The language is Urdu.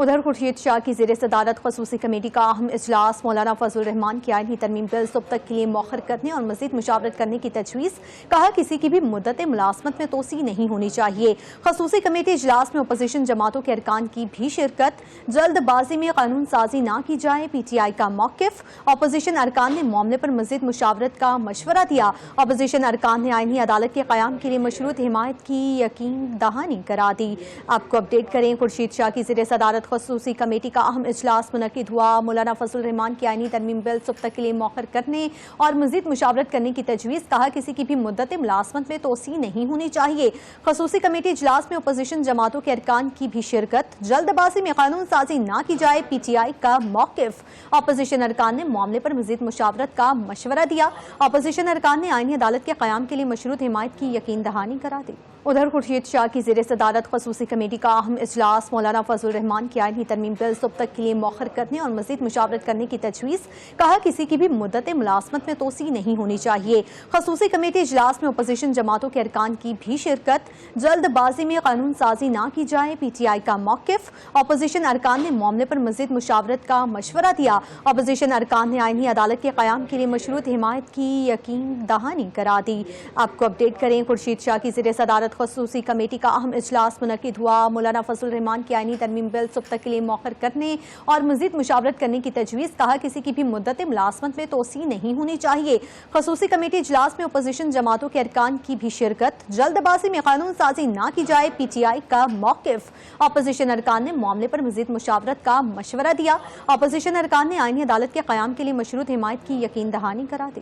ادھر خورشید شاہ کی زیر صدارت خصوصی کمیٹی کا اہم اجلاس مولانا فضل الرحمان کی آئینی ترمیم بل صبح تک کے لیے مؤخر کرنے اور مزید مشاورت کرنے کی تجویز، کہا کسی کی بھی مدت ملازمت میں توسیع نہیں ہونی چاہیے۔ خصوصی کمیٹی اجلاس میں اپوزیشن جماعتوں کے ارکان کی بھی شرکت، جلد بازی میں قانون سازی نہ کی جائے، پی ٹی آئی کا موقف۔ اپوزیشن ارکان نے معاملے پر مزید مشاورت کا مشورہ دیا۔ اپوزیشن ارکان نے آئینی عدالت کے قیام کے لیے مشروط حمایت کی یقین دہانی کرا دی۔ آپ کو اپڈیٹ کریں، خورشید شاہ کی زیر صدارت خصوصی کمیٹی کا اہم اجلاس منعقد ہوا۔ مولانا فضل الرحمان کی آئینی ترمیم بل صبح تک کے لیے مؤخر کرنے اور مزید مشاورت کرنے کی تجویز، کہا کسی کی بھی مدت ملازمت میں توسیع نہیں ہونی چاہیے۔ خصوصی کمیٹی اجلاس میں اپوزیشن جماعتوں کے ارکان کی بھی شرکت، جلد بازی میں قانون سازی نہ کی جائے، پی ٹی آئی کا موقف۔ اپوزیشن ارکان نے معاملے پر مزید مشاورت کا مشورہ دیا۔ اپوزیشن ارکان نے آئینی عدالت کے قیام کے لیے مشروط حمایت کی یقین دہانی کرا دی۔ ادھر خورشید شاہ کی زیر صدارت خصوصی کمیٹی کا اہم اجلاس مولانا فضل الرحمان کی آئینی ترمیم بل صبح تک کے لیے مؤخر کرنے اور مزید مشاورت کرنے کی تجویز، کہا کسی کی بھی مدت ملازمت میں توسیع نہیں ہونی چاہیے۔ خصوصی کمیٹی اجلاس میں اپوزیشن جماعتوں کے ارکان کی بھی شرکت، جلد بازی میں قانون سازی نہ کی جائے، پی ٹی آئی کا موقف۔ اپوزیشن ارکان نے معاملے پر مزید مشاورت کا مشورہ دیا۔ اپوزیشن ارکان نے آئینی عدالت کے قیام کے لیے مشروط حمایت کی یقین دہانی کرا دی۔ آپ کو اپڈیٹ کریں، خورشید شاہ کی زیر صدارت خصوصی کمیٹی کا اہم اجلاس منعقد ہوا۔ مولانا فضل الرحمان کی آئینی ترمیم بل صبح تک کے لیے مؤخر کرنے اور مزید مشاورت کرنے کی تجویز، کہا کسی کی بھی مدت ملازمت میں توسیع نہیں ہونی چاہیے۔ خصوصی کمیٹی اجلاس میں اپوزیشن جماعتوں کے ارکان کی بھی شرکت، جلد بازی میں قانون سازی نہ کی جائے، پی ٹی آئی کا موقف۔ اپوزیشن ارکان نے معاملے پر مزید مشاورت کا مشورہ دیا۔ اپوزیشن ارکان نے آئینی عدالت کے قیام کے لیے مشروط حمایت کی یقین دہانی کرا دی۔